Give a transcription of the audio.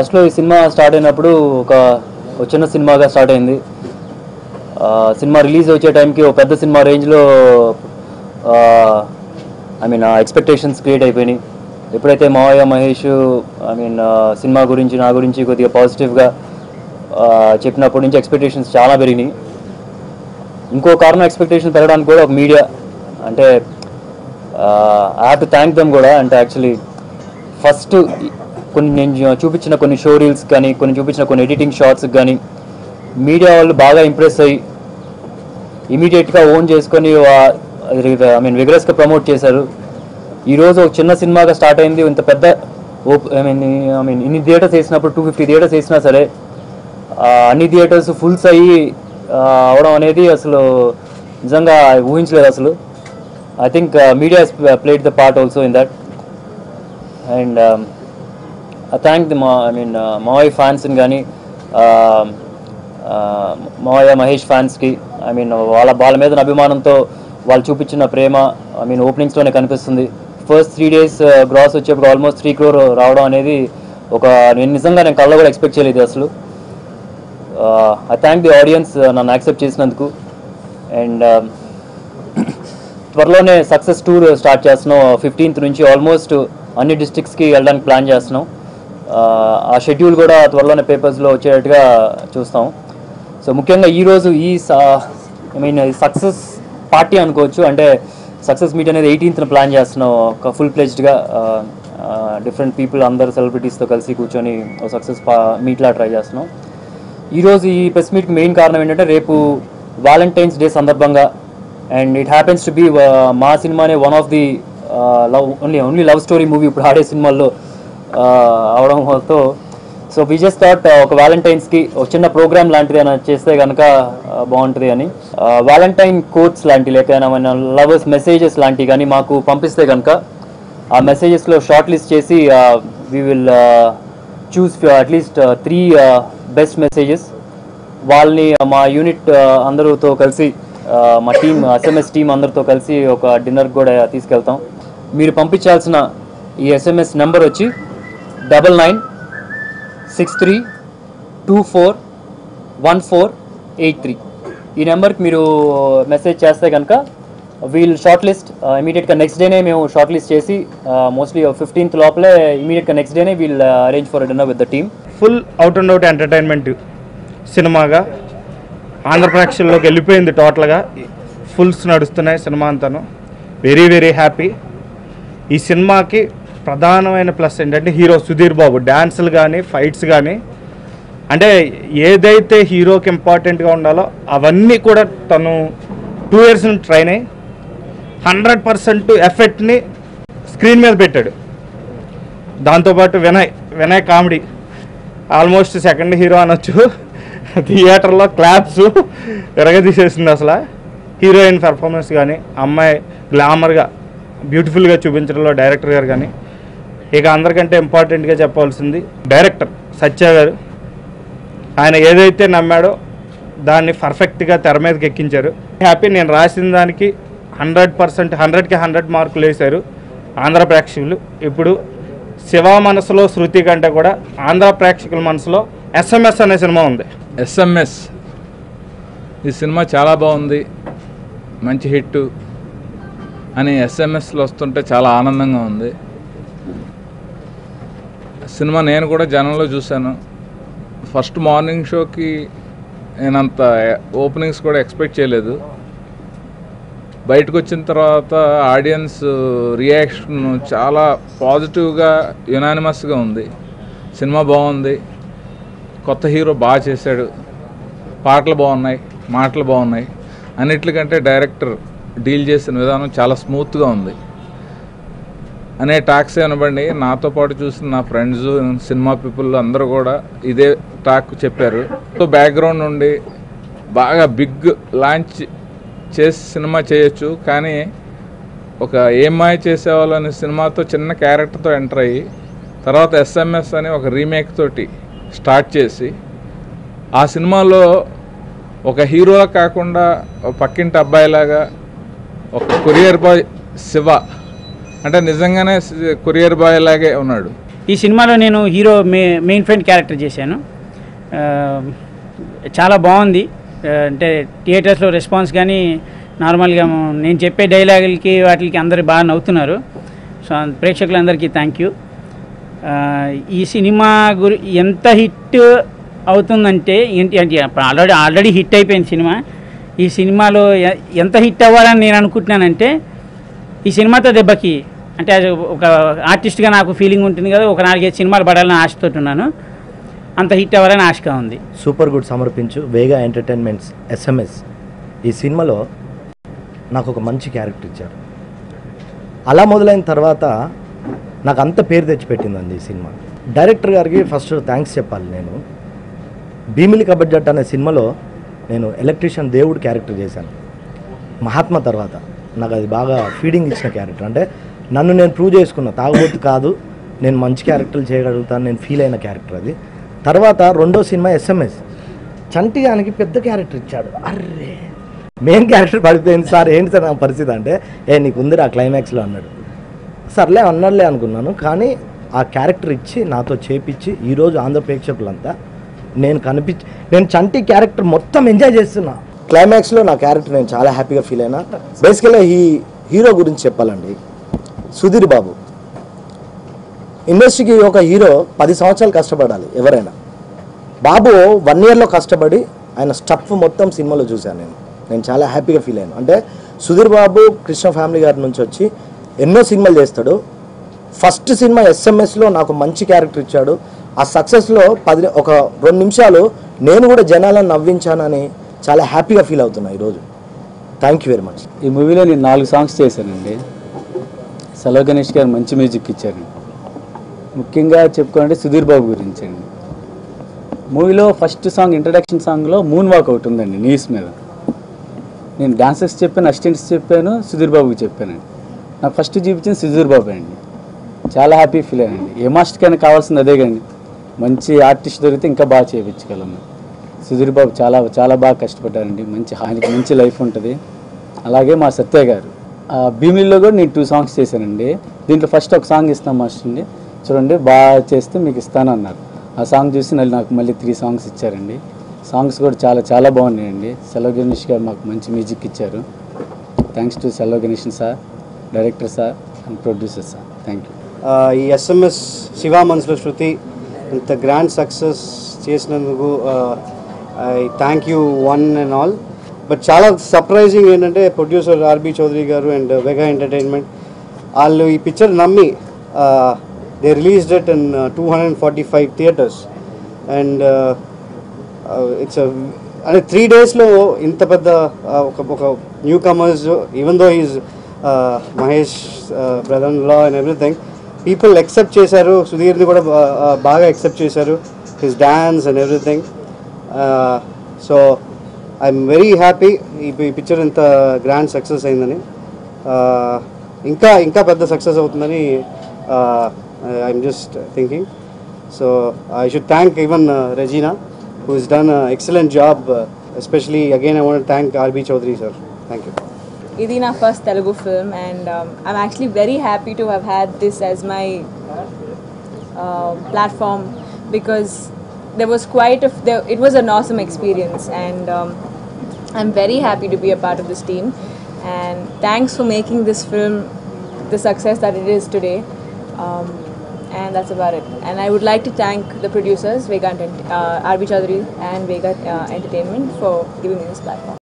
ఫస్ట్లో ఈ cinema start అయినప్పుడు ఒక చిన్న సినిమాగా స్టార్ట్ అయింది. సినిమా రిలీజ్ వచ్చే టైంకి ఒక పెద్ద సినిమా రేంజ్లో ఎక్స్పెక్టేషన్స్ క్రియేట్ అయిపోయినాయి. ఎప్పుడైతే మావయ్య మహేష్ సినిమా గురించి నా గురించి కొద్దిగా పాజిటివ్గా చెప్పినప్పటి నుంచి ఎక్స్పెక్టేషన్స్ చాలా పెరిగినాయి. ఇంకో కారణం ఎక్స్పెక్టేషన్ పెరగడానికి కూడా ఒక మీడియా, అంటే I have to thank them కూడా. అంటే యాక్చువల్లీ ఫస్ట్ నేను చూపించిన కొన్ని షో రీల్స్ కానీ, చూపించిన కొన్ని ఎడిటింగ్ షార్ట్స్ కానీ మీడియా వాళ్ళు బాగా ఇంప్రెస్ అయ్యి ఇమీడియట్గా ఓన్ చేసుకొని విగరస్గా ప్రమోట్ చేశారు. ఈరోజు ఒక చిన్న సినిమాగా స్టార్ట్ అయింది, ఇంత పెద్ద ఇన్ని థియేటర్స్ వేసినప్పుడు 250 థియేటర్స్ వేసినా సరే అన్ని థియేటర్స్ ఫుల్స్ అయ్యి అవడం అనేది అసలు నిజంగా ఊహించలేదు అసలు. I think media has played the part also in that. And I thank the Mawai fans కానీ మావయ్య మహేష్ ఫ్యాన్స్కి వాళ్ళ మీద అభిమానంతో వాళ్ళు చూపించిన ప్రేమ ఓపెనింగ్స్లోనే కనిపిస్తుంది. ఫస్ట్ 3 days గ్రాస్ వచ్చేప్పుడు ఆల్మోస్ట్ 3 crore రావడం అనేది నేను నిజంగా కళ్ళ కూడా ఎక్స్పెక్ట్ చేయలేదు అసలు. ఐ థ్యాంక్ ది ఆడియన్స్ నన్ను యాక్సెప్ట్ చేసినందుకు. అండ్ త్వరలోనే సక్సెస్ టూర్ స్టార్ట్ చేస్తున్నాం. 15th నుంచి ఆల్మోస్ట్ అన్ని డిస్ట్రిక్ట్స్కి వెళ్ళడానికి ప్లాన్ చేస్తున్నాం. ఆ షెడ్యూల్ కూడా త్వరలోనే పేపర్స్లో వచ్చేటట్టుగా చూస్తాం. సో ముఖ్యంగా ఈరోజు సక్సెస్ పార్టీ అనుకోవచ్చు. అంటే సక్సెస్ మీట్ అనేది 18th ప్లాన్ చేస్తున్నాం. ఒక ఫుల్ ప్లెజ్డ్గా డిఫరెంట్ పీపుల్ అందరు సెలబ్రిటీస్తో కలిసి కూర్చొని సక్సెస్ మీట్లా ట్రై చేస్తున్నాం. ఈరోజు ఈ ప్రెస్ మీట్కి మెయిన్ కారణం ఏంటంటే రేపు వ్యాలంటైన్స్ డే సందర్భంగా, and it happens to be మా సినిమానే one of the only love story movie ఇప్పుడు ఆడే సినిమాల్లో అవడంతో సో వి జస్ట్ థాట్ ఒక వ్యాలంటైన్స్కి ఒక చిన్న ప్రోగ్రామ్ లాంటిది అని చేస్తే కనుక బాగుంటుంది అని. వ్యాలంటైన్ కోట్స్ లాంటివి లేక లవర్స్ మెసేజెస్ లాంటివి కానీ మాకు పంపిస్తే కనుక ఆ మెసేజెస్లో షార్ట్ లిస్ట్ చేసి we will choose at least 3 best messages. వాళ్ళని మా యూనిట్ అందరితో కలిసి మా టీమ్ SMS టీం అందరితో కలిసి ఒక డిన్నర్ కూడా తీసుకెళ్తాం. మీరు పంపించాల్సిన ఈ SMS నెంబర్ వచ్చి 9963241483. ఈ నెంబర్కి మీరు మెసేజ్ చేస్తే కనుక వీల్ షార్ట్ లిస్ట్ ఇమీడియట్గా నెక్స్ట్ డేనే మేము షార్ట్ లిస్ట్ చేసి మోస్ట్లీ 15th లోపలే ఇమీడియట్గా నెక్స్ట్ డేనే we'll arrange for dinner with the team. Full out and out entertainment సినిమాగా ఆంధ్రప్రదేశ్లోకి వెళ్ళిపోయింది. టోటల్గా ఫుల్స్ నడుస్తున్నాయి సినిమా అంతాను. Very very happy. ఈ సినిమాకి ప్రధానమైన ప్లస్ ఏంటంటే హీరో సుధీర్ బాబు డ్యాన్సులు కానీ ఫైట్స్ కానీ, అంటే ఏదైతే హీరోకి ఇంపార్టెంట్గా ఉండాలో అవన్నీ కూడా తను 2 years నుంచి ట్రైన్ అయ్యి 100% ఎఫెక్ట్ని స్క్రీన్ మీద పెట్టాడు. దాంతోపాటు Vinay comedy almost second hero అనొచ్చు. థియేటర్లో క్లాప్స్ ఎరగదీసేసింది అసలు. హీరోయిన్ పెర్ఫార్మెన్స్ కానీ, అమ్మాయి గ్లామర్గా బ్యూటిఫుల్గా చూపించడంలో డైరెక్టర్ గారు కానీ, ఇక అందరికంటే ఇంపార్టెంట్గా చెప్పాల్సింది డైరెక్టర్ సత్య గారు. ఆయన ఏదైతే నమ్మాడో దాన్ని పర్ఫెక్ట్గా తెర మీదకి ఎక్కించారు. హ్యాపీ. నేను రాసిన దానికి 100% 100కి 100 మార్కులు వేశారు ఆంధ్ర ప్రేక్షకులు. ఇప్పుడు శివ మనసులో శృతి కంటే కూడా ఆంధ్ర ప్రేక్షకుల మనసులో SMS అనే సినిమా ఉంది. SMS ఈ సినిమా చాలా బాగుంది, మంచి హిట్ అని SMSలు వస్తుంటే చాలా ఆనందంగా ఉంది. సినిమా నేను కూడా జనంలో చూశాను. ఫస్ట్ మార్నింగ్ షోకి నేనంత ఓపెనింగ్స్ కూడా ఎక్స్పెక్ట్ చేయలేదు. బయటకు వచ్చిన తర్వాత ఆడియన్స్ రియాక్షన్ చాలా పాజిటివ్గా యునానిమస్గా ఉంది. సినిమా బాగుంది, కొత్త హీరో బాగా చేశాడు, పాటలు బాగున్నాయి, మాటలు బాగున్నాయి. అన్నిటికంటే డైరెక్టర్ డీల్ చేసిన విధానం చాలా స్మూత్గా ఉంది అనే టాక్స్ అనబండి. నాతో పాటు చూసిన నా ఫ్రెండ్స్, సినిమా పీపుల్ అందరూ కూడా ఇదే టాక్ చెప్పారు. సో బ్యాక్గ్రౌండ్ నుండి బాగా బిగ్ లాంచ్ చేసి సినిమా చేయొచ్చు, కానీ ఒక ఏమాయ చేసేవాళ్ళని సినిమాతో చిన్న క్యారెక్టర్తో ఎంటర్ అయ్యి తర్వాత SMS అని ఒక రీమేక్ తోటి స్టార్ట్ చేసి ఆ సినిమాలో ఒక హీరోలా కాకుండా పక్కింటి అబ్బాయిలాగా ఒక కొరియర్ బాయ్ శివ అంటే నిజంగానే కొరియర్ బాయ్ లాగే ఉన్నాడు. ఈ సినిమాలో నేను హీరో మెయిన్ ఫ్రెండ్ క్యారెక్టర్ చేశాను. చాలా బాగుంది. అంటే థియేటర్స్లో రెస్పాన్స్ కానీ నార్మల్గా నేను చెప్పే డైలాగులకి వాటికి అందరూ బాగా నవ్వుతున్నారు. సో ప్రేక్షకులందరికీ థ్యాంక్ యూ. ఈ సినిమా ఎంత హిట్ అవుతుందంటే ఏంటి అంటే ఆల్రెడీ హిట్ అయిపోయింది సినిమా. ఈ సినిమాలో ఎంత హిట్ అవ్వాలని నేను అనుకుంటున్నానంటే ఈ సినిమాతో దెబ్బకి అంటే అది ఒక ఆర్టిస్ట్గా నాకు ఫీలింగ్ ఉంటుంది కదా, ఒక 4-5 సినిమాలు పడాలని ఆశతో ఉన్నాను. అంత హిట్ అవ్వాలని ఆశగా ఉంది. సూపర్ గుడ్ సమర్పించు వేగా ఎంటర్టైన్మెంట్స్ SMS ఈ సినిమాలో నాకు ఒక మంచి క్యారెక్టర్ ఇచ్చారు. అలా మొదలైన తర్వాత నాకు అంత పేరు తెచ్చిపెట్టిందండి ఈ సినిమా. డైరెక్టర్ గారికి ఫస్ట్ థ్యాంక్స్ చెప్పాలి. నేను భీమిలి కబడ్డీ జట్టు అనే సినిమాలో నేను ఎలక్ట్రీషియన్ దేవుడు క్యారెక్టర్ చేశాను. మహాత్మా తర్వాత నాకు అది బాగా ఫీడింగ్ ఇచ్చిన క్యారెక్టర్. అంటే నన్ను నేను ప్రూవ్ చేసుకున్నా, తాగుబోతు కాదు, నేను మంచి క్యారెక్టర్లు చేయగలుగుతాను నేను ఫీల్ అయిన క్యారెక్టర్ అది. తర్వాత రెండో సినిమా SMS చంటిగానికి పెద్ద క్యారెక్టర్ ఇచ్చాడు. అర్రే మెయిన్ క్యారెక్టర్ పడిపోయింది సార్, ఏంటి సార్ నా పరిస్థితి అంటే నీకు ఉందిరా క్లైమాక్స్లో అన్నాడు. సర్లే అన్నాడులే అనుకున్నాను. కానీ ఆ క్యారెక్టర్ ఇచ్చి నాతో చేపించి ఈరోజు ఆంధ్ర ప్రేక్షకులంతా నేను చంటి క్యారెక్టర్ మొత్తం ఎంజాయ్ చేస్తున్నా. క్లైమాక్స్లో నా క్యారెక్టర్ నేను చాలా హ్యాపీగా ఫీల్ అయినా. బేసికల్గా ఈ హీరో గురించి చెప్పాలండి, సుధీర్ బాబు. ఇండస్ట్రీకి ఒక హీరో 10 సంవత్సరాలు కష్టపడాలి ఎవరైనా. బాబు 1 ఇయర్లో కష్టపడి ఆయన స్టఫ్ మొత్తం సినిమాలో చూశాను నేను చాలా హ్యాపీగా ఫీల్ అయ్యాను. అంటే సుధీర్ బాబు కృష్ణ ఫ్యామిలీ గారి నుంచి వచ్చి ఎన్నో సినిమాలు చేస్తాడు. ఫస్ట్ సినిమా SMSలో నాకు మంచి క్యారెక్టర్ ఇచ్చాడు. ఆ సక్సెస్లో ఒక 2 నిమిషాలు నేను కూడా జనాలను నవ్వించానని చాలా హ్యాపీగా ఫీల్ అవుతున్నా ఈరోజు. Thank you very much. ఈ మూవీలో నేను 4 సాంగ్స్ చేశానండి. సెలవు గణేష్ గారు మంచి మ్యూజిక్ ఇచ్చారు. ముఖ్యంగా చెప్పుకోవాలంటే సుధీర్ బాబు గురించి అండి. మూవీలో ఫస్ట్ సాంగ్ ఇంట్రడక్షన్ సాంగ్లో మూన్ వాక్ ఒకటి ఉందండి నీస్ మీద. నేను డాన్సర్స్ చెప్పాను, అసిస్టెంట్స్ చెప్పాను, సుధీర్ బాబుకి చెప్పానండి. నాకు ఫస్ట్ చూపించింది సుధీర్ బాబు అండి. చాలా హ్యాపీ ఫీల్ అయ్యానండి. ఏ మాస్టర్కైనా కావాల్సింది అదే కానీ మంచి ఆర్టిస్ట్ దొరికితే ఇంకా బాగా చేయించగలను. సుధీర్ బాబు చాలా చాలా బాగా కష్టపడ్డారండి. ఆయనకి మంచి లైఫ్ ఉంటుంది. అలాగే మా సత్య గారు భీమిల్లో కూడా నేను 2 సాంగ్స్ చేశానండి. దీంట్లో ఫస్ట్ ఒక సాంగ్ ఇస్తాం మాస్టర్ అండి, చూడండి బాగా చేస్తే మీకు ఇస్తానన్నారు. ఆ సాంగ్ చూసి నాకు మళ్ళీ 3 సాంగ్స్ ఇచ్చారండి. సాంగ్స్ కూడా చాలా చాలా బాగున్నాయండి. సెలవు గణేష్ గారు మాకు మంచి మ్యూజిక్ ఇచ్చారు. థ్యాంక్స్ టు సెలవు Ganesh sir, director sir and producer sir. Thank you. ఈ SMS శివ మనసులో శృతి ఇంత గ్రాండ్ సక్సెస్ చేసినందుకు I thank you one and all. But చాలా సర్ప్రైజింగ్ ఏంటంటే ప్రొడ్యూసర్ ఆర్బి చౌదరి గారు అండ్ వెగా ఎంటర్టైన్మెంట్ వాళ్ళు ఈ పిక్చర్ నమ్మి they released it in 245 theatres and it's అంటే 3 daysలో ఇంత పెద్ద ఒక new comers even though is Mahesh brother in law and everything people accept చేశారు. సుధీర్ని కూడా బాగా యాక్సెప్ట్ చేశారు, his dance and everything. So I'm very happy ఈ పిక్చర్ ఇంత గ్రాండ్ సక్సెస్ అయిందని. ఇంకా పెద్ద సక్సెస్ అవుతుందని I'm just thinking. So I should thank even Regina who has done an excellent job. Especially again I want to thank RB Chaudhary sir. Thank you. Idi na first Telugu film and I'm actually very happy to have had this as my platform because there was it was an awesome experience and I'm very happy to be a part of this team and thanks for making this film the success that it is today. And that's about it. And I would like to thank the producers, RB Chaudhary and Vega Entertainment for giving me this platform.